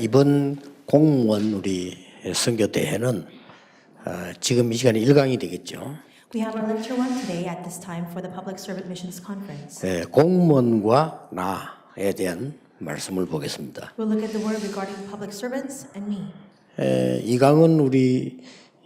이번 공무원 우리 선교 대회는 지금 이 시간에 1강이 되겠죠. We have our lecture one today at this time for the Public Servant Missions Conference. 공무원과 나에 대한 말씀을 보겠습니다. We'll look at the word regarding public servants and me. 이 강은 우리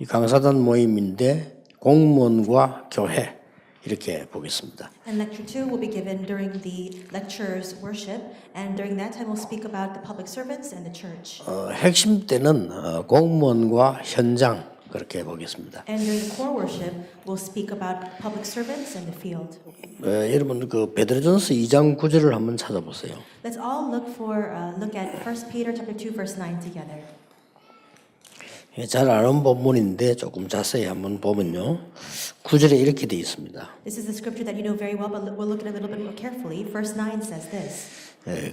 강사단 모임인데 공무원과 교회 이렇게 보겠습니다. And lecture two will be given during the lectures worship, and during that time we'll speak about the public servants and the church. 핵심 때는 공무원과 현장 그렇게 보겠습니다. And during the core worship, we'll speak about public servants and the field. 여러분 그 베드로전서 2장 9절을 한번 찾아보세요. Let's all look at 1 Peter chapter 2 verse 9 together. 잘 아는 본문인데 조금 자세히 한번 보면요. 9절에 이렇게 되어 있습니다. This is the scripture that you know very well, but we'll look at it a little bit more carefully. Verse 9 says this.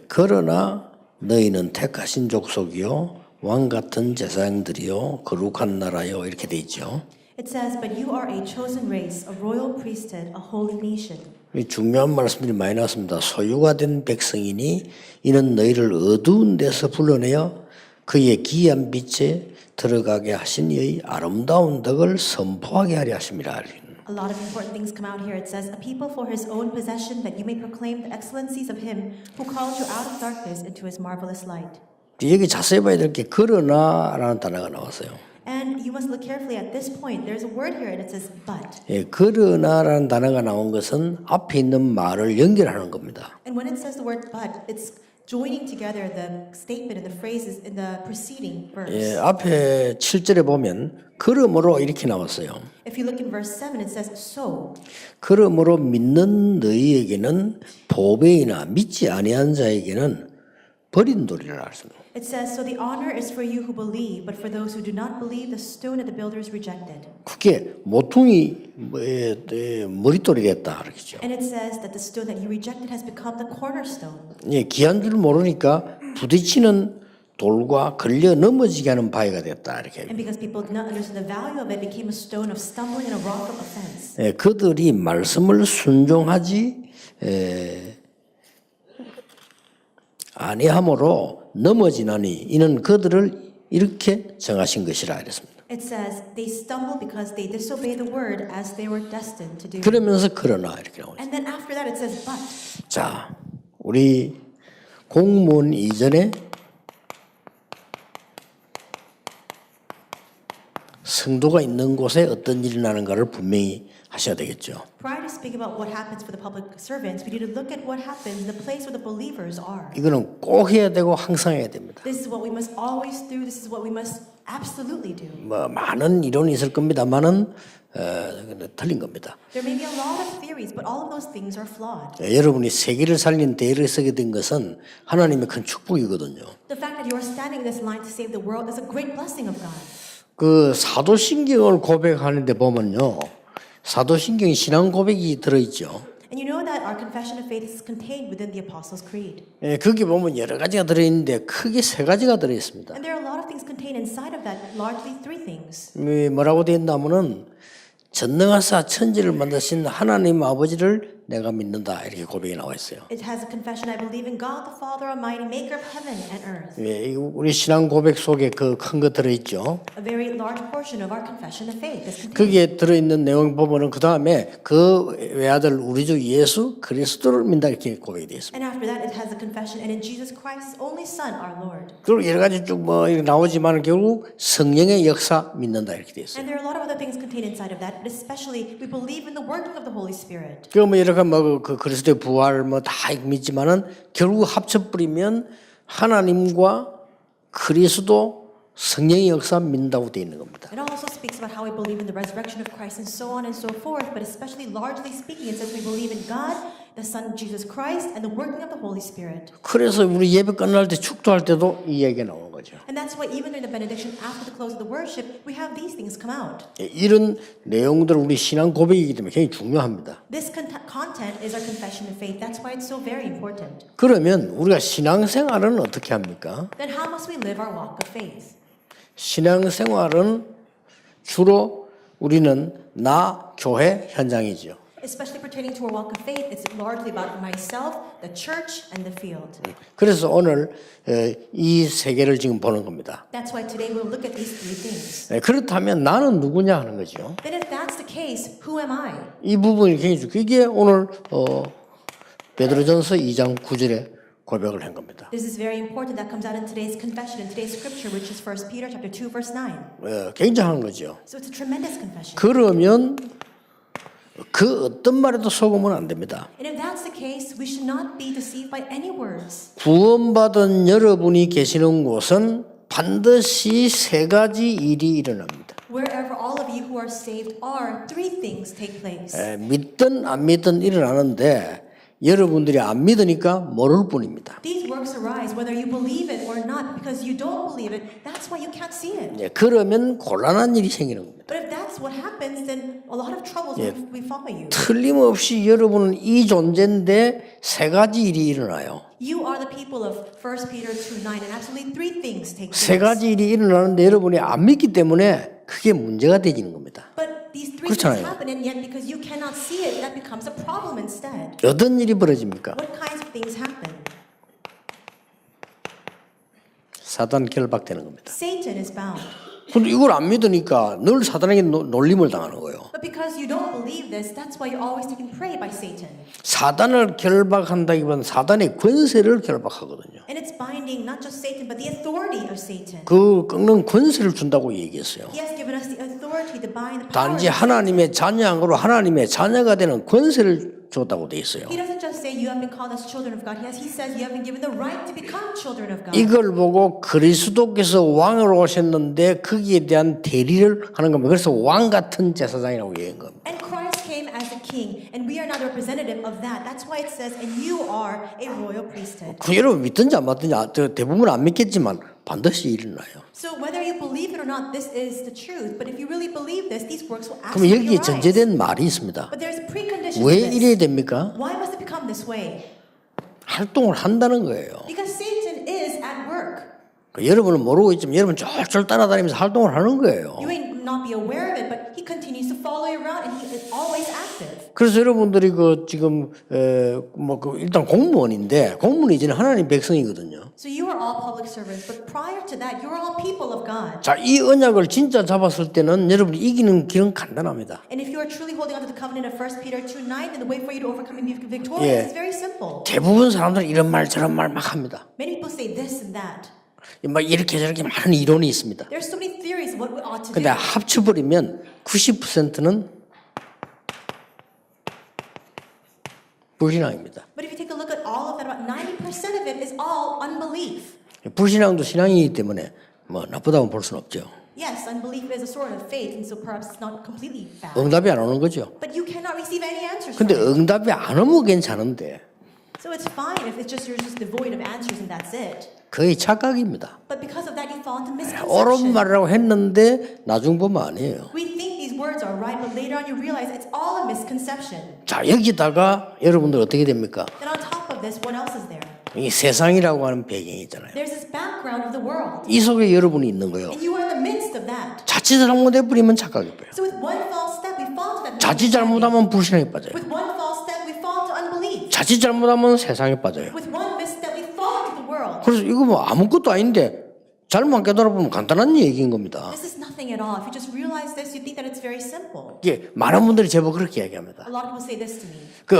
그러나 너희는 택하신 족속이요 왕 같은 제사장들이요 거룩한 나라요 이렇게 되어 있죠. It says, but you are a chosen race, a royal priesthood, a holy nation. 중요한 말씀들이 많이 나왔습니다. 소유가 된 백성이니 이는 너희를 어두운 데서 불러내어 그의 귀한 빛에 들어가게 하신 이의 아름다운 덕을 선포하게 하려 하심이라. A lot of important things come out here. It says, a people for his own possession, that you may proclaim the excellencies of him who called you out of darkness into his marvelous light. 여기 자세히 봐야 될 게 그러나라는 단어가 나왔어요. And you must look carefully at this point. There's a word here and it says but. 그러나라는 단어가 나온 것은 앞에 있는 말을 연결하는 겁니다. And when it says the word but, it's joining together the statement and the phrases in the preceding verse. 앞에 7절에 보면 그러므로 이렇게 나왔어요. If you look in verse 7, it says so. 그러므로 믿는 너희에게는 보배이나 믿지 아니한 자에게는 버린 돌이라 했습니다. It says, so the honor is for you who believe, but for those who do not believe, the stone that the builders rejected. 그게 모퉁이 머릿돌이 됐다 그러죠. And it says that the stone that you rejected has become the cornerstone. 귀한 줄 모르니까 부딪히는 돌과 걸려 넘어지게 하는 바위가 됐다 이렇게. And because people did not understand the value of it, it became a stone of stumbling and a rock of offense. 그들이 말씀을 순종하지 아니함으로 넘어지나니 이는 그들을 이렇게 정하신 것이라 이랬습니다. It says they stumble because they disobey the word as they were destined to do. 그러면서 그러나 이렇게 나오죠. And then after that it says but. 자, 우리 공무원 이전에 성도가 있는 곳에 어떤 일이 나는가를 분명히 하셔야 되겠죠. Prior to speaking about what happens for the public servants, we need to look at what happens in the place where the believers are. 이거는 꼭 해야 되고 항상 해야 됩니다. This is what we must always do. This is what we must absolutely do. 많은 이론이 있을 겁니다만은 틀린 겁니다. There may be a lot of theories, but all of those things are flawed. 여러분이 세계를 살린 대회를 서게 된 것은 하나님의 큰 축복이거든요. The fact that you are standing in this line to save the world is a great blessing of God. 그 사도신경을 고백하는데 보면요. 사도신경이 신앙 고백이 들어있죠. And you know that our confession of faith is contained within the Apostles' Creed. 거기 보면 여러 가지가 들어있는데 크게 세 가지가 들어있습니다. And there are a lot of things contained inside of that, largely three things. 뭐라고 되어 있냐면은 전능하사 천지를 만드신 하나님 아버지를 내가 믿는다 이렇게 고백이 나와 있어요. It has a confession, I believe in God the Father Almighty, maker of heaven and earth. 우리 신앙 고백 속에 그 큰 거 들어있죠. A very large portion of our confession of faith is contained. 거기에 들어있는 내용 보면은 그 다음에 그 외아들 우리 주 예수 그리스도를 믿는다 이렇게 고백이 되어 있습니다. And after that, it has a confession, and in Jesus Christ, only Son, our Lord. 그리고 여러 가지 쭉 나오지만 결국 성령의 역사 믿는다 이렇게 되어 있어요. And there are a lot of other things contained inside of that, but especially we believe in the working of the Holy Spirit. 그 여러 가지 그 그리스도의 부활 다 믿지만은 결국 합쳐버리면 하나님과 그리스도 성령의 역사 믿는다고 되어 있는 겁니다. It also speaks about how we believe in the resurrection of Christ and so on and so forth, but especially largely speaking, it says we believe in God, the Son Jesus Christ, and the working of the Holy Spirit. 그래서 우리 예배 끝날 때 축도할 때도 이 얘기가 나오는 거죠. And that's why even during the benediction, after the close of the worship, we have these things come out. 이런 내용들은 우리 신앙 고백이기 때문에 굉장히 중요합니다. This content is our confession of faith. That's why it's so very important. 그러면 우리가 신앙생활은 어떻게 합니까? Then how must we live our walk of faith? 신앙생활은 주로 우리는 나 교회 현장이죠. Especially pertaining to our walk of faith, it's largely about myself, the church, and the field. 그래서 오늘 이 세 개를 지금 보는 겁니다. That's why today we'll look at these three things. 그렇다면 나는 누구냐 하는 거죠. Then if that's the case, who am I? 이 부분이 굉장히 중요해요. 이게 오늘 베드로전서 2장 9절에 고백을 한 겁니다. This is very important. That comes out in today's confession, in today's scripture, which is 1 Peter chapter 2, verse 9. 굉장한 거죠. So it's a tremendous confession. 그러면 그 어떤 말에도 속으면 안 됩니다. And if that's the case, we should not be deceived by any words. 구원받은 여러분이 계시는 곳은 반드시 세 가지 일이 일어납니다. Wherever all of you who are saved are, three things take place. 믿든 안 믿든 일어나는데 여러분들이 안 믿으니까 모를 뿐입니다. These works arise whether you believe it or not. Because you don't believe it, that's why you can't see it. 그러면 곤란한 일이 생기는 겁니다. But if that's what happens, then a lot of troubles will follow you. 틀림없이 여러분은 이 존재인데 세 가지 일이 일어나요. You are the people of 1 Peter 2:9, and absolutely three things take 세 place. 가지 일이 일어나는데 여러분이 안 믿기 때문에 그게 문제가 되지는 겁니다. But these three 그렇잖아요. things happen, and yet because you cannot see it, that becomes a problem instead. 어떤 일이 벌어집니까? What kinds of things happen? 사단 결박되는 겁니다. Satan is bound. 근데 이걸 안 믿으니까 늘 사단에게 놀림을 당하는 거예요. But because you don't believe this, that's why you're always taken prey by Satan. 사단을 결박한다기보다는 사단의 권세를 결박하거든요. And it's binding not just Satan, but the authority of Satan. 그 꺾는 권세를 준다고 얘기했어요. He has given us the authority to bind the power. 단지 하나님의 자녀한 거로 하나님의 자녀가 되는 권세를 줬다고 돼 있어요. He doesn't just say you have been called as children of God. He says you have been given the right to become children of God. 이걸 보고 그리스도께서 왕으로 오셨는데 거기에 대한 대리를 하는 겁니다. 그래서 왕 같은 제사장이라고 얘기한 겁니다. And Christ came as a king, and we are now the representative of that. That's why it says, and you are a royal priesthood. 그 여러분 믿든지 안 믿든지 대부분 안 믿겠지만 반드시 일어나요. So whether you believe it or not, this is the truth. But if you really believe this, these works will 그럼 absolutely 여기에 arise. 전제된 말이 있습니다. But there's a precondition 왜 to this. 이래야 됩니까? Why must it become this way? 활동을 한다는 거예요. Because Satan is at work. 여러분은 모르고 있지만 여러분 쫄쫄 따라다니면서 활동을 하는 거예요. You may not be aware of it, but he continues to follow you around, and he is always active. 그래서 여러분들이 그 지금 일단 공무원인데 공무원 이제는 하나님 백성이거든요. So you are all public servants, but prior to that, you are all people of God. 자, 이 언약을 진짜 잡았을 때는 여러분이 이기는 길은 간단합니다. And if you are truly holding on to the covenant of 1 Peter 2:9, then the way for you to overcome and be victorious is very simple. 대부분 사람들은 이런 말 저런 말 막 합니다. Many people say this and that. 막 이렇게 저렇게 많은 이론이 있습니다. There's so many theories of what we ought to 근데 do. 합쳐버리면 90%는 불신앙입니다. But if you take a look at all of that, about 90% of it is all unbelief. 불신앙도 신앙이기 때문에 뭐 나쁘다고 볼 수는 없죠. Yes, unbelief is a sort of faith, and so perhaps it's not completely bad. 응답이 안 오는 거죠. But you cannot receive any answers 근데 from it. 응답이 안 오면 괜찮은데 So it's fine if it's just you're just devoid of answers and that's it. 거의 착각입니다. But because of that, you fall into 옳은 misconception. 말이라고 했는데 나중 보면 아니에요. We think these words are right, but later on you realize it's all a misconception. 자, 여기다가 여러분들 어떻게 됩니까? Then on top of this, what else is there? 이 세상이라고 하는 배경이 있잖아요. There's this background of the world, 이 속에 여러분이 있는 거예요. and you are in the midst of that. 자칫 잘못해버리면 착각이 빠요. So with one false step, we fall into that. 자칫 misunderstanding. 잘못하면 불신앙에 빠져요. With one false step, we fall into unbelief. 자칫 잘못하면 세상에 빠져요. With one misstep, we fall into the world. 그래서 이거 뭐 아무것도 아닌데 잘못 깨달아보면 간단한 얘기인 겁니다. This is nothing at all. If you just realize this, you think that it's very simple. 이게 많은 분들이 제법 그렇게 얘기합니다. A lot of people say this to me. 그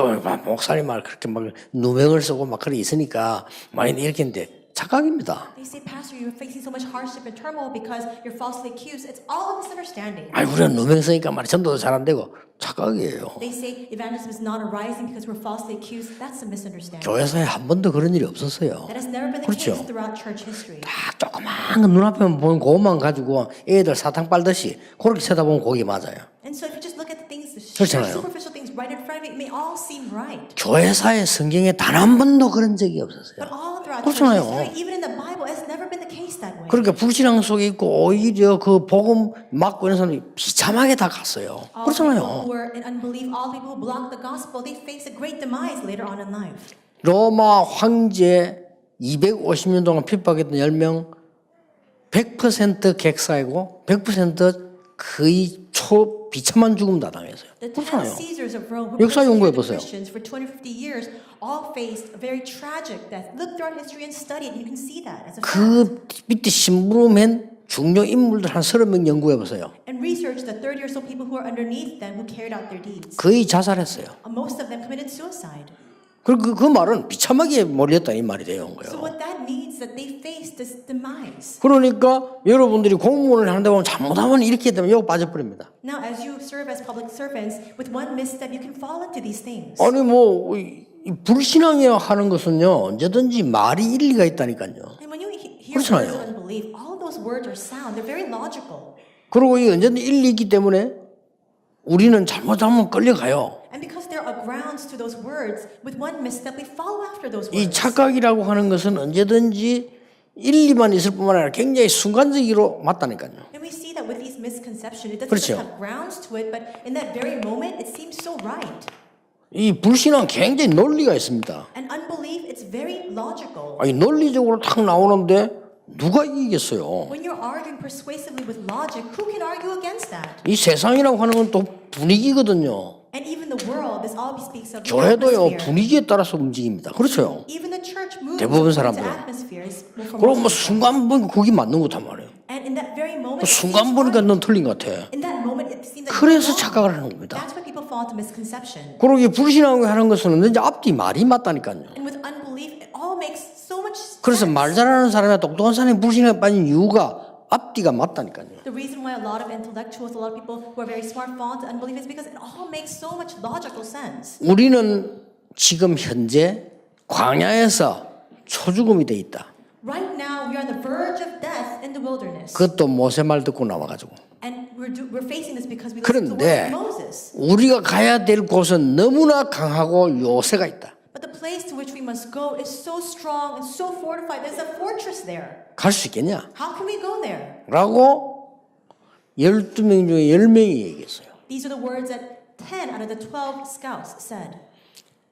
목사님 말 그렇게 막 누명을 쓰고 막 그렇게 있으니까 많이 이렇게 했는데 착각입니다. They say, Pastor, you're facing so much hardship and turmoil because you're falsely accused. It's all a misunderstanding. 아이 우리가 누명 쓰니까 말이 전도도 잘 안 되고 착각이에요. They say evangelism is not arising because we're falsely accused. That's a misunderstanding. 교회사에 한 번도 그런 일이 없었어요. That has never been the 그렇죠. case throughout church history. 다 조그만 거 눈앞에만 보는 그것만 가지고 애들 사탕 빨듯이 그렇게 쳐다보면 그게 맞아요. And so if you just look at the things, the 그렇잖아요. superficial things right in front of you, it may all seem right. 교회사의 성경에 단 한 번도 그런 적이 없었어요. But all throughout 그렇잖아요. church history, even in the Bible, it's never been the case that way. 그러니까 불신앙 속에 있고 오히려 그 복음 막고 있는 사람들이 비참하게 다 갔어요. All people 그렇잖아요. who were in unbelief, all people who blocked the gospel, they face a great demise later on in life. 로마 황제 250년 동안 핍박했던 10명 100% 객사이고 100% 거의 비참한 죽음 다 당했어요. The 10 그렇잖아요. Caesars of Rome who 역사 연구해 persecuted 보세요. Christians for 250 years all faced a very tragic death. Look throughout history and study it, and you can see that as a fact. 그 밑에 심부름한 중요 인물들 한 30명 연구해 보세요. And research the 30 or so people who are underneath them who carried out their deeds. 거의 자살했어요. Most of them committed suicide. 그리고 그 말은 비참하게 몰렸다 이 말이 되는 So 거예요. what that means is that they faced this demise. 그러니까 여러분들이 공무원을 하는데 보면 잘못하면 이렇게 되면 여기 빠져버립니다. Now, as you serve as public servants, with one misstep, you can fall into these things. 아니 뭐 이 불신앙이라 하는 것은요 언제든지 말이 일리가 있다니까요. And when you hear 그렇잖아요. words of unbelief, all those words are sound. They're very logical. 그리고 이 언제든지 일리 있기 때문에 우리는 잘못하면 끌려가요. And because there are grounds to those words, with one misstep, we follow after those 이 words. 착각이라고 하는 것은 언제든지 일리만 있을 뿐만 아니라 굉장히 순간적으로 맞다니까요. And we see that with these misconceptions, it doesn't 그렇죠. just have grounds to it, but in that very moment, it seems so right. 이 불신앙 굉장히 논리가 있습니다. And unbelief, it's very logical. 아니 논리적으로 탁 나오는데 누가 이기겠어요? When you're arguing persuasively with logic, who can argue against that? 이 세상이라고 하는 건 또 분위기거든요. And even the world, this all speaks of the 교회도요 atmosphere. 분위기에 따라서 움직입니다. 그렇죠? Even the church moves 대부분 according to 사람들은. atmospheres. For 그럼 뭐 most people. 순간 보니까 거기 맞는 거단 말이에요. And in that very moment, it 순간 seems 보니까 right. 넌 틀린 것 같아. In that moment, it seems like 그래서 you're wrong. 착각을 하는 겁니다. That's why people fall into misconception. 그리고 이 불신앙을 하는 것은 이제 앞뒤 말이 맞다니까요. And with unbelief, it all makes so much sense. 그래서 말 잘하는 사람이나 똑똑한 사람이 불신앙에 빠진 이유가 앞뒤가 맞다니까요. The reason why a lot of intellectuals, a lot of people who are very smart fall into unbelief is because it all makes so much logical sense. 우리는 지금 현재 광야에서 초죽음이 돼 있다. Right now, we are on the verge of death in the wilderness. 그것도 모세 말 듣고 나와가지고. And we're facing this because we listen to the 그런데 word of Moses. 우리가 가야 될 곳은 너무나 강하고 요새가 있다. But the place to which we must go is so strong and so fortified. There's a fortress there. 갈 수 있겠냐? How can we go there? 라고 12명 중에 10명이 얘기했어요. These are the words that 10 out of the 12 scouts said.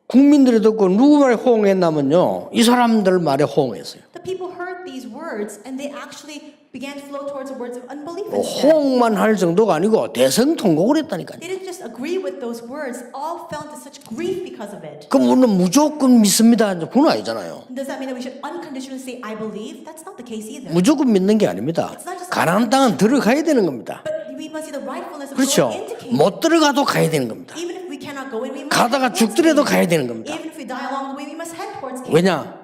국민들이 듣고 누구 말에 호응했냐면요. 이 사람들 말에 호응했어요. The people heard these words and they actually began to flow towards the words of unbelief instead. 호응만 할 정도가 아니고 대성통곡을 했다니까요. They didn't just agree with those words, all fell into such grief because of it. 그럼 우리는 무조건 믿습니다. 그건 아니잖아요. Does that mean that we should unconditionally say, I believe? That's not the case either. 무조건 믿는 게 아닙니다. 가나안 땅은 들어가야 되는 겁니다. But we must see the rightfulness of 그렇죠. going into Canaan. 못 들어가도 가야 되는 겁니다. Even if we cannot go in, we must 가다가 head towards 죽더라도 Canaan. 가야 되는 겁니다. Even if we die along the way, we must head towards Canaan. 왜냐?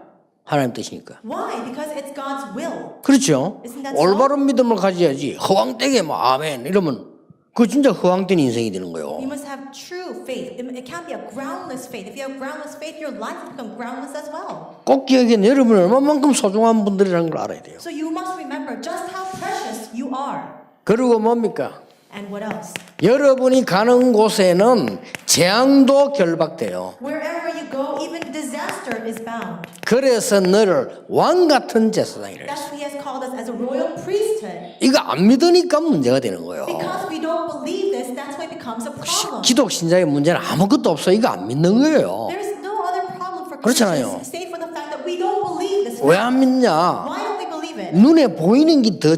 하나님 뜻이니까. Why? Because it's God's will. 그렇죠. Isn't that so? 올바른 믿음을 가져야지. 허황되게 뭐 아멘 이러면 그 진짜 허황된 인생이 되는 거예요. You must have true faith. It can't be a groundless faith. If you have groundless faith, your life will become groundless as well. 꼭 기억해 여러분 얼마만큼 소중한 분들이라는 걸 알아야 돼요. So you must remember just how precious you are. 그리고 뭡니까? And what else? 여러분이 가는 곳에는 재앙도 결박돼요. Wherever you go, even disaster is bound. 그래서 너를 왕 같은 제사장이래. That's why he has called us as a royal priesthood. 이거 안 믿으니까 문제가 되는 거예요. Because we don't believe this, that's why it becomes a problem. 기독 신자의 문제는 아무것도 없어. 이거 안 믿는 거예요. There is no other problem for 그렇잖아요. Christians save for the fact that we don't believe this. 왜 안 믿냐? Why don't we believe it? 눈에 보이는 게 더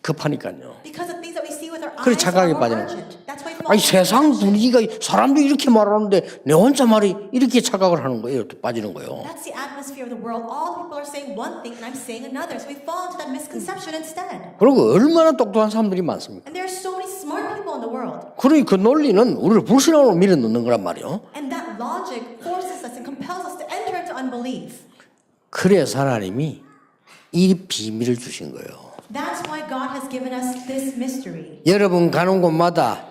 급하니까요. Because the things that we see with our 그래, eyes 착각에 are more 빠지는 urgent. That's why we 아니 fall 세상 into 분위기가 사람도 이렇게 말하는데 내 혼자 말이 이렇게 착각을 하는 거예요. 이렇게 빠지는 거예요. That's the atmosphere of the world. All people are saying one thing and I'm saying another. So we fall into that misconception instead. 그리고 얼마나 똑똑한 사람들이 많습니까? And there are so many smart people in the world. 그러니 그 논리는 우리를 불신앙으로 밀어넣는 거란 말이에요. And that logic forces us and compels us to enter into unbelief. 그래서 하나님이 이 비밀을 주신 거예요. That's why God has given us this mystery. 여러분 가는 곳마다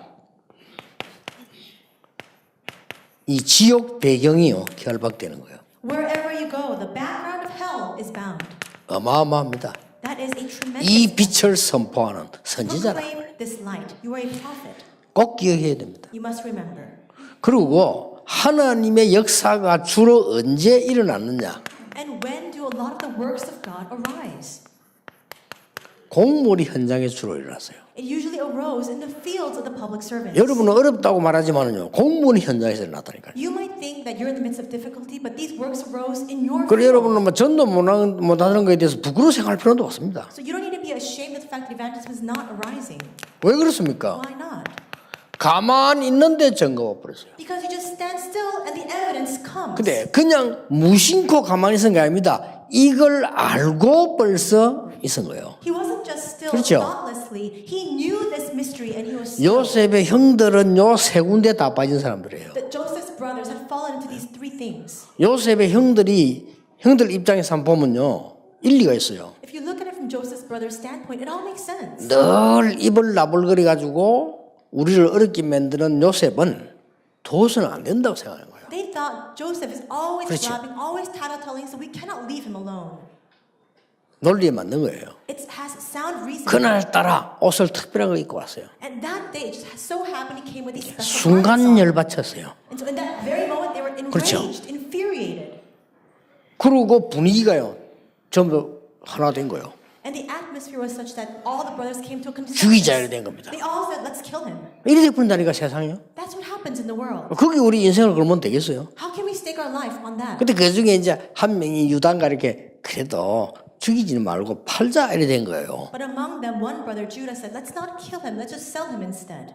이 지옥 배경이요 결박되는 거예요. Wherever you go, the background of hell is bound. 어마어마합니다. That is a 이 tremendous 빛을 선포하는 선지자라. proclaim this light. You are a prophet. 꼭 기억해야 됩니다. You must remember. 그리고 하나님의 역사가 주로 언제 일어났느냐? And when do a lot of the works of God arise? 공무원이 현장에 주로 일어났어요. It usually arose in the fields of the public servants. 여러분은 어렵다고 말하지만은요, 공무원이 현장에서 일어났다니까요. You might think that you're in the midst of difficulty, but these works arose in your 그래 field. 여러분은 뭐 전도 못하는 것에 대해서 부끄러워 생각할 필요도 없습니다. So you don't need to be ashamed of the fact that evangelism is not arising. 왜 그렇습니까? Why not? 가만히 있는데 증거가 버렸어요. Because you just stand still and the evidence comes. 근데 그냥 무심코 가만히 있은 게 아닙니다. 이걸 알고 벌써 있은 거예요. He wasn't just still 그렇죠. thoughtlessly. He knew this mystery and he was still. 요셉의 형들은요 세 군데 다 빠진 사람들이에요. That Joseph's brothers had fallen into these three things. 요셉의 형들 입장에서 한번 보면요 일리가 있어요. If you look at it from Joseph's brother's standpoint, it all makes sense. 늘 입을 나불거리 가지고 우리를 어렵게 만드는 요셉은 둬서는 안 된다고 생각하는 거예요. They thought Joseph is always 그렇죠. blabbing, always tattling, so we cannot leave him alone. 논리에 맞는 거예요. It has sound reason. 그날따라 옷을 특별한 거 입고 왔어요. And that day, it just so happened he came with these special 순간 garments on. 열받쳤어요. And so in that very moment, they were 그렇죠. enraged, infuriated. 그리고 분위기가요 전부 하나 된 거예요. And the atmosphere was such that all the brothers came to a 죽이자 consensus. 된 겁니다. They all said, let's kill him. 이렇게 본다니까 세상이요. That's what happens in the world. 거기 우리 인생을 걸면 되겠어요. How can we stake our life on that? 근데 그 중에 이제 한 명이 유다인가 이렇게 그래도 죽이지는 말고 팔자 이래 된 거예요. But among them, one brother, Judah, said, let's not kill him, let's just sell him instead.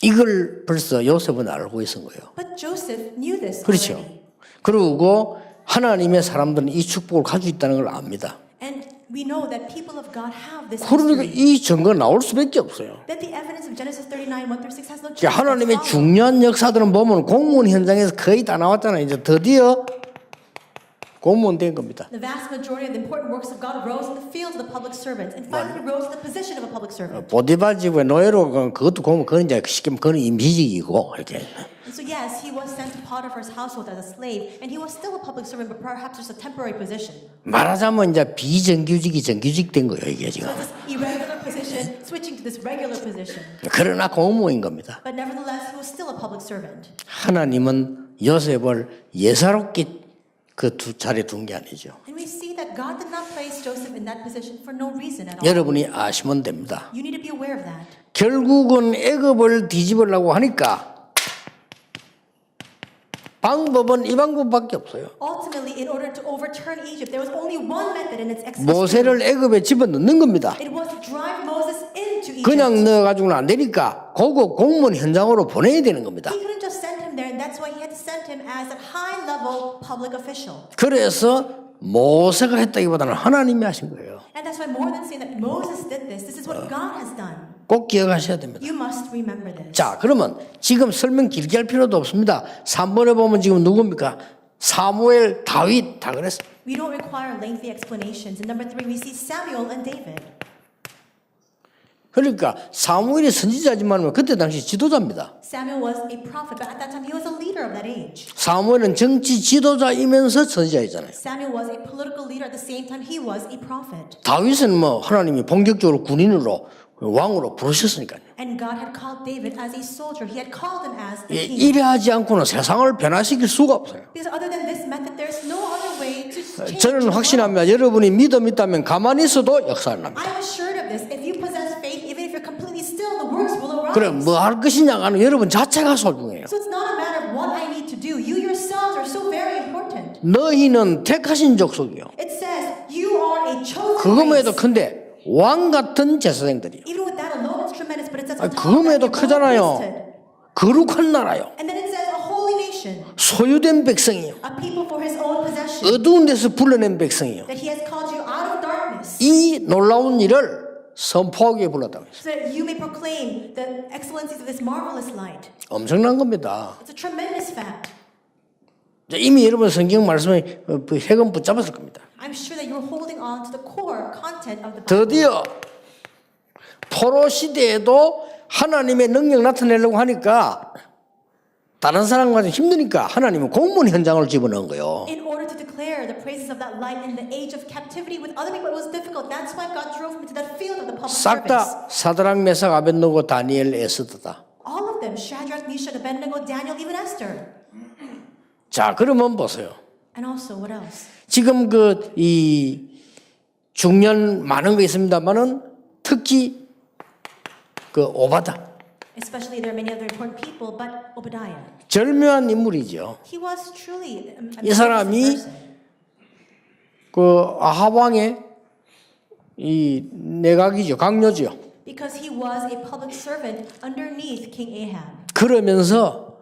이걸 벌써 요셉은 알고 있은 거예요. But Joseph knew this 그렇죠. already. 그리고 하나님의 사람들은 이 축복을 가지고 있다는 걸 압니다. And we know that people of God have this 그러니까 history. 이 증거가 나올 수밖에 없어요. That the evidence of Genesis 39, 1 through 6 has no 그러니까 choice. 하나님의 Let's follow. 중요한 역사들은 보면 공무원 현장에서 거의 다 나왔잖아요. 이제 드디어 공무원 된 겁니다. The vast majority of the important works of God rose in the fields of the public servants and finally rose in the position of a public servant. 보디발 집에 노예로 그것도 공무원 그건 이제 쉽게 말하면 그건 임시직이고 이렇게. And so yes, he was sent to Potiphar's household as a slave and he was still a public servant but perhaps just a temporary position. 말하자면 이제 비정규직이 정규직 된 거예요 이게 지금. So this irregular position switching to this regular position. 그러나 공무원인 겁니다. But nevertheless, he was still a public servant. 하나님은 요셉을 예사롭게 그 두 자리에 둔 게 아니죠. And we see that God did not place Joseph in that position for no reason at all. 여러분이 아시면 됩니다. You need to be aware of that. 결국은 애굽을 뒤집으려고 하니까 방법은 이 방법밖에 없어요. Ultimately, in order to overturn Egypt, there was only one method in its execution. 모세를 애굽에 집어넣는 겁니다. It was to drive Moses into Egypt. 그냥 넣어가지고는 안 되니까 그거 공무원 현장으로 보내야 되는 겁니다. He couldn't just send him there, and that's why he had to send him as a high-level public official. 그래서 모세가 했다기보다는 하나님이 하신 거예요. And that's why more than saying that Moses did this, this is what God has done. 꼭 기억하셔야 됩니다. You must remember this. 자, 그러면 지금 설명 길게 할 필요도 없습니다. 3번에 보면 지금 누굽니까? 사무엘, 다윗 다 그랬어요. We don't require lengthy explanations. In number 3, we see Samuel and David. 그러니까 사무엘이 선지자지만 그때 당시 지도자입니다. Samuel was a prophet, but at that time he was a leader of that age. 사무엘은 정치 지도자이면서 선지자이잖아요. Samuel was a political leader at the same time he was a prophet. 다윗은 뭐 하나님이 본격적으로 군인으로 왕으로 부르셨으니까요. And God had called David as a soldier. He had called him as a 예, king. 이래 하지 않고는 세상을 변화시킬 수가 없어요. Because other than this method, there's no other way to change 저는 the world. 확신합니다. 여러분이 믿음 있다면 가만히 있어도 역사를 납니다. I'm assured of this. If you possess faith, even if you're completely still, the works will arise. 그래 뭐 할 것이냐가 아니라 여러분 자체가 소중해요. So it's not a matter of what I need to do. You yourselves are so very important. 너희는 택하신 족속이요. It says you are a chosen 그것에도 race. 큰데 왕 같은 제사장들이요. Even with that alone, it's tremendous. But it says on top of that, 그것에도 you're 크잖아요. priesthood. 거룩한 나라요. And then it says a holy nation, 소유된 백성이요. a people for his own possession. 어두운 데서 불러낸 백성이요. That he has called you out of darkness, 이 놀라운 일을 선포하기 위해 불렀다고 했어요. so that you may proclaim the excellencies of this marvelous light. 엄청난 겁니다. It's a tremendous fact. 이미 여러분 성경 말씀에 핵은 붙잡았을 겁니다. I'm sure that you're holding on to the core content of the Bible. 드디어 포로 시대에도 하나님의 능력 나타내려고 하니까 다른 사람과 좀 힘드니까 하나님은 공무원 현장을 집어넣은 거예요. In order to declare the praises of that light in the age of captivity with other people, it was difficult. That's why God drove him into that field of the public 싹 service. 다 사드락 메삭 아벳느고 다니엘 에스더다. All of them, Shadrach, Meshach, Abednego, Daniel, even Esther. 자, 그러면 보세요. And also, what else? 지금 이 중년 많은 거 있습니다만은 특히 오바다 Especially, there are many other important people, but Obadiah. 절묘한 인물이죠. He was truly a 이 사람이 magnificent person. 아합 왕의 이 내각이죠, 강요죠. Because he was a public servant underneath King Ahab. 그러면서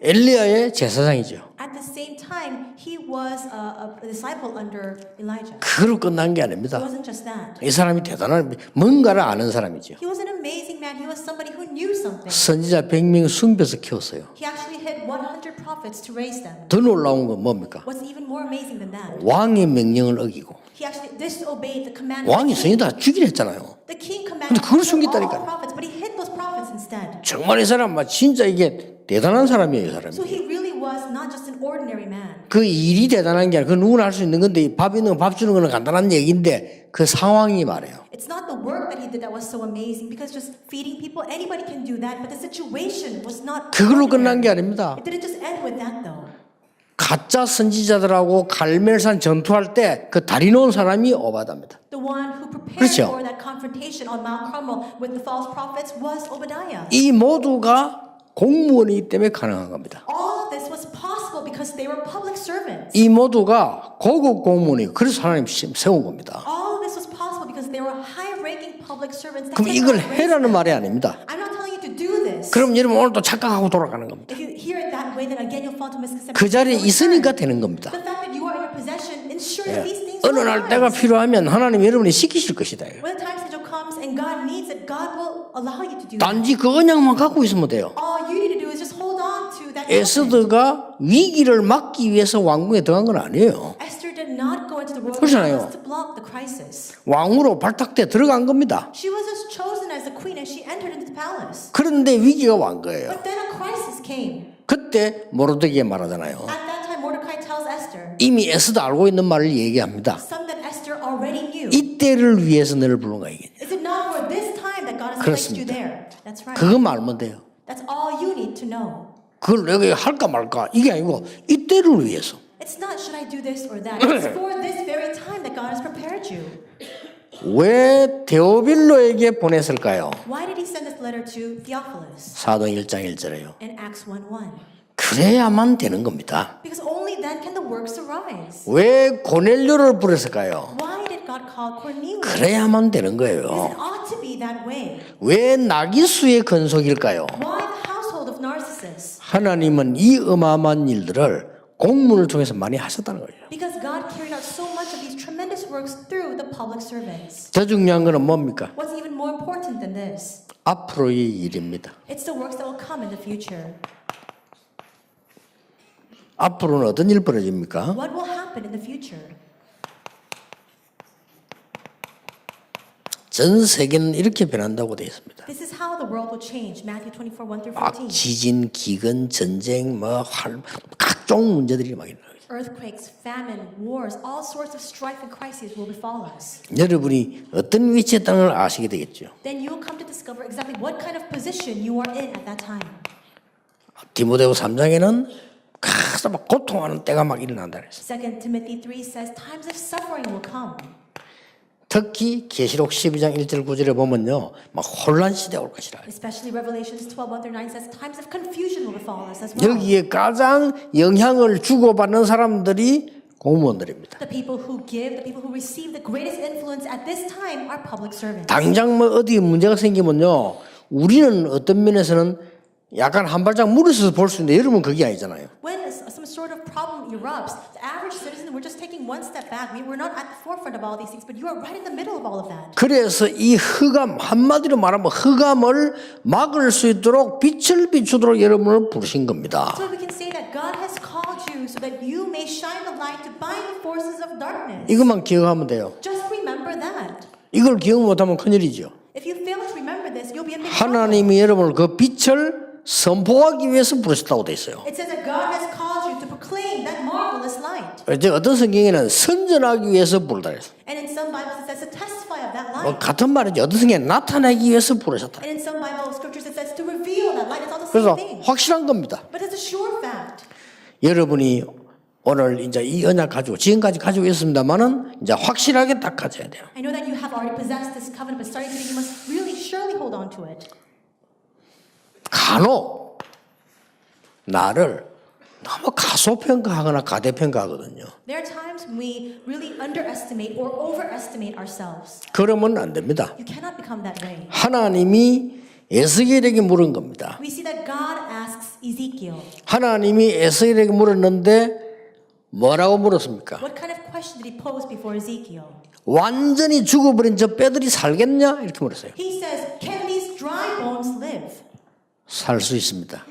엘리야의 제사장이죠. At the same time, he was a disciple under Elijah. 그걸로 끝난 게 It 아닙니다. wasn't just that. 이 사람이 대단한 뭔가를 아는 사람이죠. He was an amazing man. He was somebody who knew something. 선지자 100명 숭배해서 키웠어요. He actually hid 100 prophets to raise them. 더 놀라운 건 뭡니까? What's even more amazing than that? 왕의 명령을 어기고 He actually disobeyed the command. 왕이 선이 다 죽이려 했잖아요. The king commanded 근데 그걸 to kill all 숨겼다니까요. prophets, but he hid those prophets instead. 정말 이 사람 진짜 이게 대단한 사람이에요, 이 사람이. So he really was not just an ordinary man. 그 일이 대단한 게 아니라 그 누구나 할 수 있는 건데 밥 있는 거 밥 주는 거는 간단한 얘기인데 그 상황이 말해요. It's not the work that he did that was so amazing because just feeding people, anybody can do that, but the situation was not. 그걸로 끝난 ordinary. 게 아닙니다. It didn't just end with that though. 가짜 선지자들하고 갈멜산 전투할 때 그 다리 놓은 사람이 오바다입니다. The one who prepared 그렇죠. for that confrontation on Mount Carmel with the false prophets was Obadiah. 이 모두가 공무원이기 때문에 가능한 겁니다. All of this was possible because they were public servants. 이 모두가 고급 공무원이고 그래서 하나님 세운 겁니다. All of this was possible because they were high-ranking public servants. That 그럼 did 이걸 not raise 해라는 them. 말이 아닙니다. I'm not telling you to do this. 그럼 여러분 오늘 또 착각하고 돌아가는 겁니다. If you hear it that way, then again you'll fall into misconception. 그 자리에 있으니까 되는 겁니다. The fact that you are in your possession ensures that these things 어느 will 날 때가 arise. 필요하면 하나님 여러분이 시키실 것이다. When the time schedule comes and God needs it, God will allow you to do that. 단지 그 언약만 갖고 있으면 돼요. All you need to do is just hold on to that. covenant. 에스더가 위기를 막기 위해서 왕궁에 들어간 건 아니에요. Esther did not go into the royal 그렇잖아요. palace to block the crisis. 왕으로 발탁돼 들어간 겁니다. She was just chosen as the queen and she entered into the palace. 그런데 위기가 온 거예요. But then a crisis came. 그때 모르드게 말하잖아요. At that time, Mordecai tells Esther 이미 에스더 알고 있는 말을 얘기합니다. something that Esther already knew. 이때를 위해서 너를 부른 거야. 이게. Is it not for this time that God has placed you 그렇습니다. there? That's right. 그것만 알면 돼요. That's all you need to know. 그걸 내가 할까 말까 이게 아니고 이때를 위해서. It's not should I do this or that. It's for this very time that God has prepared you. 왜 데오빌로에게 보냈을까요? Why did he send this letter to Theophilus 사도행 1장 1절에요. in Acts 1:1? 그래야만 되는 겁니다. Because only then can the works arise. 왜 고넬료를 부르셨을까요? Why did God call Cornelius? 그래야만 되는 Because 거예요. it ought to be that way. 왜 나기수의 건속일까요? Why the household of Narcissus? 하나님은 이 어마어마한 일들을 공문을 통해서 많이 하셨다는 거예요. Because God carried out so much of these tremendous works through the public servants. 더 중요한 것은 뭡니까? What's even more important than this? 앞으로의 일입니다. It's the works that will come in the future. 앞으로는 어떤 일 벌어집니까? What will happen in the future? 전 세계는 이렇게 변한다고 되어 있습니다. This is how the world will change. Matthew 24:1 through 막 14. 지진, 기근, 전쟁, 각종 문제들이 막 있는 거예요. Earthquakes, famine, wars, all sorts of strife and crises will befall us. 여러분이 어떤 위치에 있다는 걸 아시게 되겠죠. Then you will come to discover exactly what kind of position you are in at that time. 디모데후 3장에는 가서 막 고통하는 때가 막 일어난다 그랬어요. 2 Timothy 3 says times of suffering will come. 특히 계시록 12장 1절 9절에 보면요, 막 혼란 시대 올 것이라. Especially Revelations 12:1 through 9 says times of confusion will befall us as well. 여기에 가장 영향을 주고받는 사람들이 공무원들입니다. The people who give, the people who receive the greatest influence at this time are public servants. 당장 뭐 어디 문제가 생기면요, 우리는 어떤 면에서는 약간 한 발짝 물에서 볼 수 있는데 여러분 그게 아니잖아요. When some sort of problem erupts, the average citizen, we're just taking one step back. We're not at the forefront of all these things, but you are right in the middle of all of that. 그래서 이 흑암, 한마디로 말하면 흑암을 막을 수 있도록 빛을 비추도록 여러분을 부르신 겁니다. So we can say that God has called you so that you may shine the light to bind the forces of darkness. 이것만 기억하면 돼요. Just remember that. 이걸 기억 못하면 큰일이죠. If you fail to remember this, you'll be in big trouble. 하나님이 여러분을 그 빛을 선포하기 위해서 부르셨다고 돼 있어요. It says that God has called you to proclaim that marvelous light. 이제 어떤 성경에는 선전하기 위해서 부르다 그랬어요. And in some Bibles it says to testify of that 뭐 light. 같은 말이죠. 어떤 성경에 나타내기 위해서 부르셨다. And in some Bible scriptures it says to reveal that light. It's all the 그래서 same thing. 확실한 겁니다. But it's a sure fact. 여러분이 오늘 이제 이 언약 가지고 지금까지 가지고 있습니다만은 이제 확실하게 딱 가져야 돼요. I know that you have already possessed this covenant, but starting today you must really surely hold on to it. 간혹 나를 너무 가소평가하거나 가대평가하거든요. There are times when we really underestimate or overestimate ourselves. 그러면 안 됩니다. You cannot become that way. 하나님이 에스겔에게 물은 겁니다. We see that God asks Ezekiel, 하나님이 에스겔에게 물었는데 뭐라고 물었습니까? what kind of question did he pose before Ezekiel? 완전히 죽어버린 저 뼈들이 살겠냐? 이렇게 물었어요. He says, can these dry bones live? 살 수 있습니다.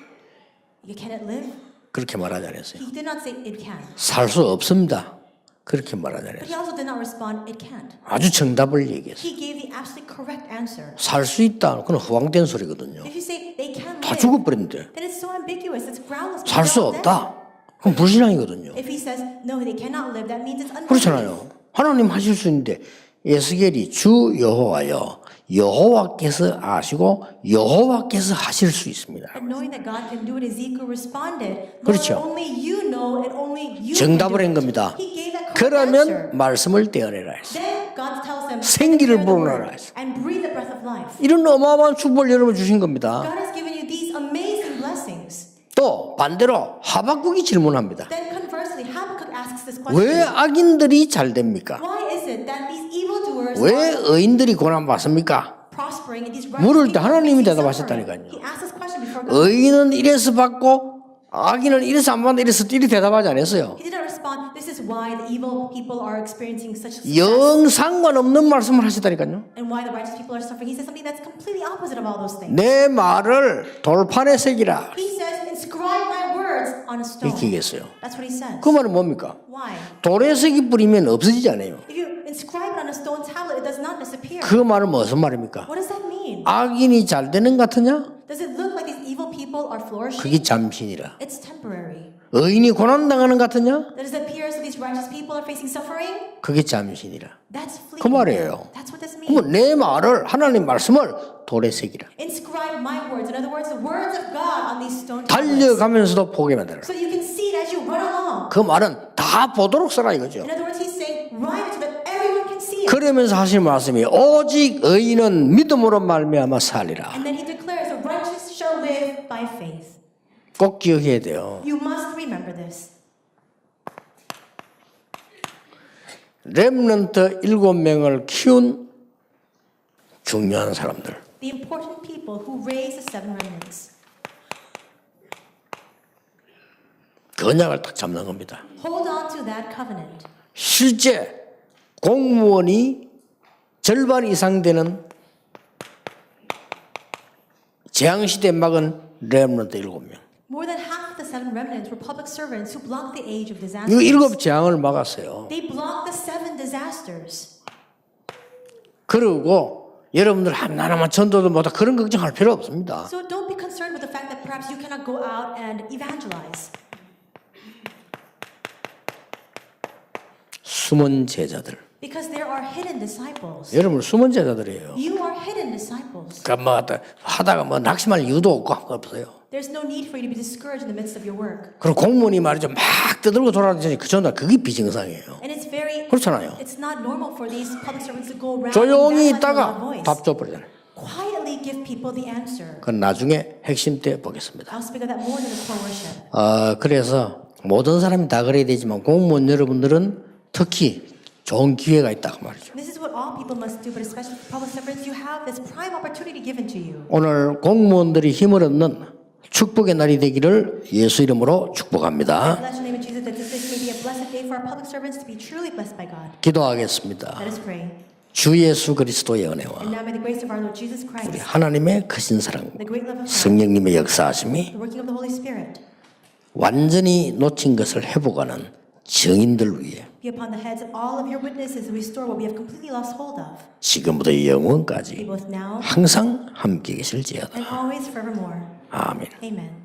Can it live? 그렇게 말하지 않았어요. He did not say it can. 살 수 없습니다. 그렇게 말하지 But 않았어요. he also did not respond, it can't. 아주 정답을 얘기했어요. He gave the absolutely correct answer. 살 수 있다. 그건 허황된 소리거든요. If you say they can 다 live, 죽어버렸는데 then it's so ambiguous. It's groundless. 살 수 They're all dead. 없다. 그럼 불신앙이거든요. If he says no, they cannot live, that means it's unbelief. 그렇잖아요. 하나님 하실 수 있는데 에스겔이 주 여호와여 여호와께서 아시고 여호와께서 하실 수 있습니다. And knowing that God can do it, Ezekiel responded, Lord, 그렇죠. only you know and only you 정답을 한 can do it. 겁니다. He gave that correct 그러면 answer. 말씀을 떼어내라 했어요. Then God tells them, 생기를 "Hear the 불어넣어라 word 했어요. and breathe the breath of life. 이런 어마어마한 축복을 여러분 주신 겁니다. God has given you these amazing blessings. 또 반대로 하박국이 질문합니다. Then conversely, Habakkuk asks this 왜 question. 악인들이 잘 됩니까? Why is it that these evildoers 왜 are 의인들이 고난받습니까? prospering and these righteous 물을 때 people 하나님이 facing 대답하셨다니까요. suffering? He asked this question before God. 의인은 이래서 받고 악인은 이래서 안 받는다 이래서 이리 대답하지 않았어요. He did not respond, this is why the evil people are experiencing such success 영 상관없는 말씀을 하시다니까요. and why the righteous people are suffering. He said something that's completely opposite of all those things. 내 말을 돌판에 새기라. He says, inscribe my words on a stone. 이렇게 얘기했어요. That's what he says. 그 말은 뭡니까? Why? 돌에 새기 뿌리면 없어지지 않아요. If you inscribe it on a stone tablet, it does not disappear. 그 말은 무슨 말입니까? What does that mean? 악인이 잘 되는 것 같으냐? Does it look like these evil people are flourishing? 그게 잠시니라. It's temporary. 의인이 고난당하는 것 같으냐? Does it appear as if these righteous people are facing suffering? 그게 잠시니라. That's fleeting. 그 말이에요. That's what this means. 그러면 내 말을 하나님 말씀을 돌에 새기라. Inscribe my words. In other words, the words of God on these stone tablets. 달려가면서도 보게 만들라. So you can see it as you run along. 그 말은 다 보도록 써라 이거죠. In other words, he's saying, write it so that everyone can see it. 그러면서 하신 말씀이 오직 의인은 믿음으로 말미암아 살리라. And then he declares, the righteous shall live by faith. 꼭 기억해야 돼요. You must remember this. 렘넌트 7명을 키운 중요한 사람들. The important people who raise the seven remnants. 그 언약을 딱 잡는 겁니다. Hold on to that covenant. 실제 공무원이 절반 이상 되는 재앙시대 막은 렘넌트 7명. More than half of the seven remnants were public servants who blocked the age of 이 disasters. 7 재앙을 막았어요. They blocked the seven disasters. 그리고 여러분들 하나하나만 전도도 못하 그런 걱정할 필요 없습니다. So don't be concerned with the fact that perhaps you cannot go out and evangelize. 숨은 제자들. Because there are hidden disciples. 여러분 숨은 제자들이에요. You are hidden disciples. 그러니까 뭐 하다가 뭐 낙심할 이유도 없어요. There's no need for you to be discouraged in the midst of your work. 그리고 공무원이 말이죠 막 떠들고 돌아다니니 그 전날 그게 비정상이에요. And it's very 그렇잖아요. It's not normal for these public servants to go around 조용히 and 있다가 loud voice. 답 줘버리잖아요. Quietly give people the answer. 그건 나중에 핵심 때 보겠습니다. I'll speak of that more in the core worship. 그래서 모든 사람이 다 그래야 되지만 공무원 여러분들은 특히 좋은 기회가 있다 그 말이죠. This is what all people must do, but especially for public servants, you have this prime opportunity given to you. 오늘 공무원들이 힘을 얻는 축복의 날이 되기를 예수 이름으로 I 축복합니다. bless your name in Jesus that this may be a blessed day for our public servants to be truly blessed by God. 기도하겠습니다. Let us pray. 주 예수 그리스도의 은혜와 And now may the grace of our Lord Jesus Christ, 하나님의 크신 사랑, the great love of God, 성령님의 역사하심이 the working of the Holy Spirit, 완전히 놓친 것을 회복하는 증인들 위해 be upon the heads of all of your witnesses and restore what we have completely lost hold of. 지금부터 Be 영원까지 both now 항상 함께 계실지어다. and always forevermore. 아멘. Amen.